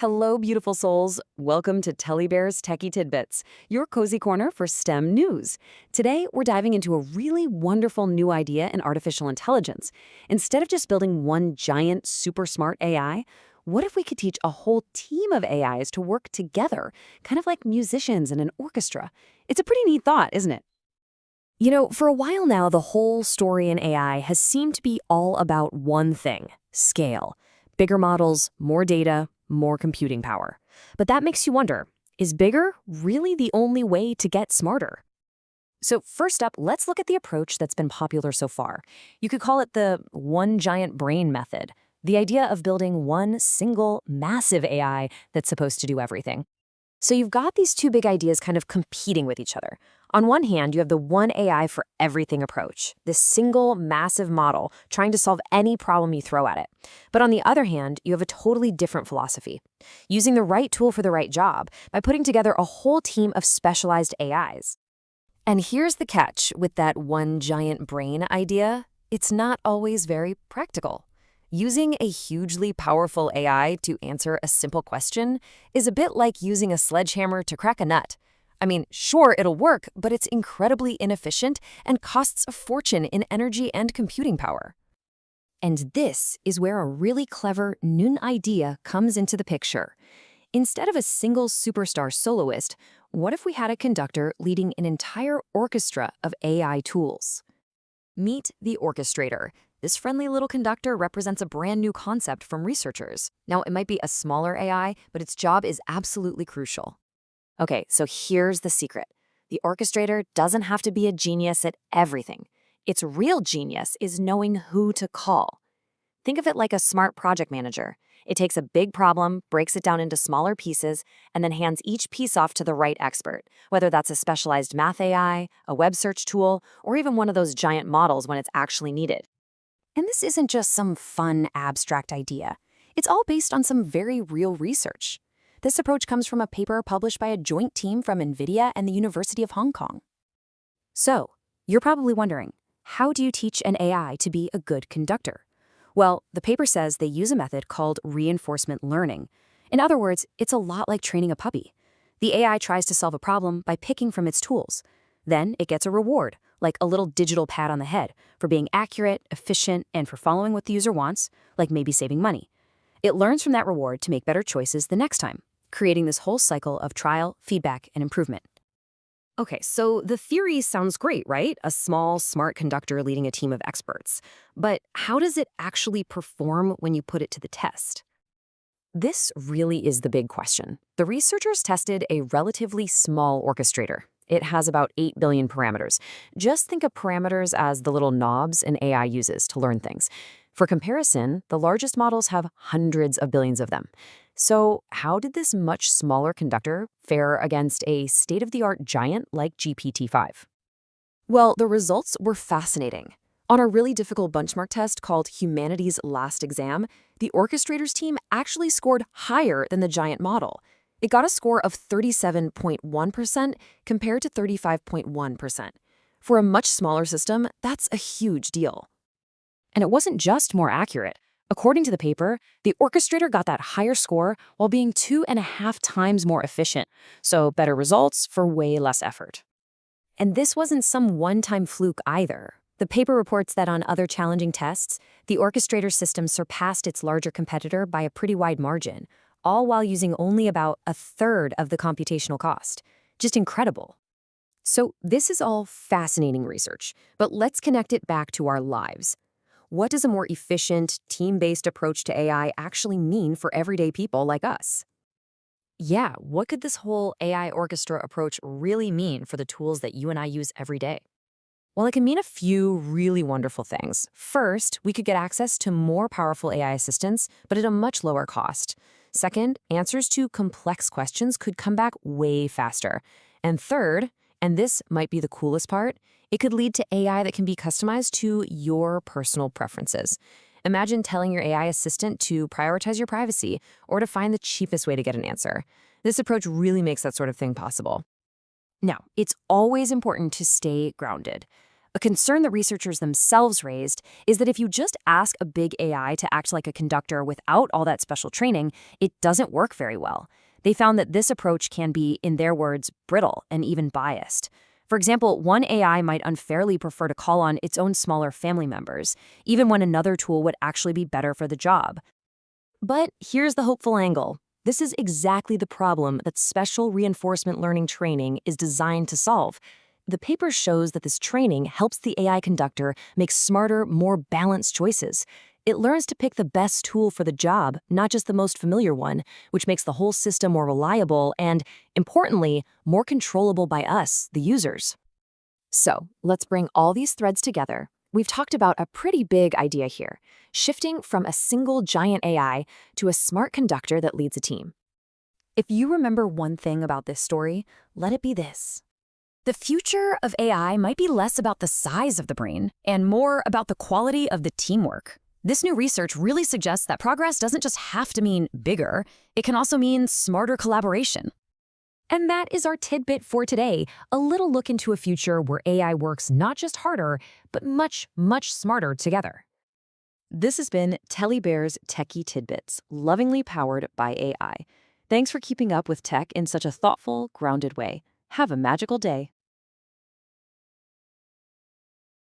Hello, beautiful souls. Welcome to Telli Bear's Techy Tidbits, your cozy corner for STEM news. Today, we're diving into a really wonderful new idea in artificial intelligence. Instead of just building one giant, super smart AI, what if we could teach a whole team of AIs to work together, kind of like musicians in an orchestra? It's a pretty neat thought, isn't it? You know, for a while now, the whole story in AI has seemed to be all about one thing: scale. Bigger models, more data, more computing power. But that makes you wonder, is bigger really the only way to get smarter? So first up, let's look at the approach that's been popular so far. You could call it the one giant brain method, the idea of building one single massive AI that's supposed to do everything. So you've got these two big ideas kind of competing with each other. On one hand, you have the one AI for everything approach, this single massive model trying to solve any problem you throw at it. But on the other hand, you have a totally different philosophy, using the right tool for the right job by putting together a whole team of specialized AIs. And here's the catch with that one giant brain idea: it's not always very practical. Using a hugely powerful AI to answer a simple question is a bit like using a sledgehammer to crack a nut. I mean, sure, it'll work, but it's incredibly inefficient and costs a fortune in energy and computing power. And this is where a really clever new idea comes into the picture. Instead of a single superstar soloist, what if we had a conductor leading an entire orchestra of AI tools? Meet the orchestrator. This friendly little conductor represents a brand new concept from researchers. Now, it might be a smaller AI, but its job is absolutely crucial. Okay, so here's the secret. The orchestrator doesn't have to be a genius at everything. Its real genius is knowing who to call. Think of it like a smart project manager. It takes a big problem, breaks it down into smaller pieces, and then hands each piece off to the right expert, whether that's a specialized math AI, a web search tool, or even one of those giant models when it's actually needed. And this isn't just some fun, abstract idea. It's all based on some very real research. This approach comes from a paper published by a joint team from NVIDIA and the University of Hong Kong. So, you're probably wondering, how do you teach an AI to be a good conductor? Well, the paper says they use a method called reinforcement learning. In other words, it's a lot like training a puppy. The AI tries to solve a problem by picking from its tools. Then it gets a reward, like a little digital pat on the head, for being accurate, efficient, and for following what the user wants, like maybe saving money. It learns from that reward to make better choices the next time, creating this whole cycle of trial, feedback, and improvement. Okay, so the theory sounds great, right? A small, smart conductor leading a team of experts. But how does it actually perform when you put it to the test? This really is the big question. The researchers tested a relatively small orchestrator. It has about 8 billion parameters. Just think of parameters as the little knobs an AI uses to learn things. For comparison, the largest models have hundreds of billions of them. So how did this much smaller conductor fare against a state-of-the-art giant like GPT-5? Well, the results were fascinating. On a really difficult benchmark test called Humanity's Last Exam, the orchestrator's team actually scored higher than the giant model. It got a score of 37.1% compared to 35.1%. For a much smaller system, that's a huge deal. And it wasn't just more accurate. According to the paper, the orchestrator got that higher score while being 2.5 times more efficient, so better results for way less effort. And this wasn't some one-time fluke either. The paper reports that on other challenging tests, the orchestrator system surpassed its larger competitor by a pretty wide margin, all while using only about a third of the computational cost. Just incredible. So this is all fascinating research, but let's connect it back to our lives. What does a more efficient, team-based approach to AI actually mean for everyday people like us? Yeah, what could this whole AI orchestra approach really mean for the tools that you and I use every day? Well, it can mean a few really wonderful things. First, we could get access to more powerful AI assistants, but at a much lower cost. Second, answers to complex questions could come back way faster. And third, and this might be the coolest part, it could lead to AI that can be customized to your personal preferences. Imagine telling your AI assistant to prioritize your privacy or to find the cheapest way to get an answer. This approach really makes that sort of thing possible. Now, it's always important to stay grounded. A concern the researchers themselves raised is that if you just ask a big AI to act like a conductor without all that special training, it doesn't work very well. They found that this approach can be, in their words, brittle and even biased. For example, one AI might unfairly prefer to call on its own smaller family members, even when another tool would actually be better for the job. But here's the hopeful angle. This is exactly the problem that special reinforcement learning training is designed to solve. The paper shows that this training helps the AI conductor make smarter, more balanced choices. It learns to pick the best tool for the job, not just the most familiar one, which makes the whole system more reliable and, importantly, more controllable by us, the users. So, let's bring all these threads together. We've talked about a pretty big idea here, shifting from a single giant AI to a smart conductor that leads a team. If you remember one thing about this story, let it be this. The future of AI might be less about the size of the brain and more about the quality of the teamwork. This new research really suggests that progress doesn't just have to mean bigger, it can also mean smarter collaboration. And that is our tidbit for today, a little look into a future where AI works not just harder, but much, much smarter together. This has been Telli Bear's Techy Tidbits, lovingly powered by AI. Thanks for keeping up with tech in such a thoughtful, grounded way. Have a magical day.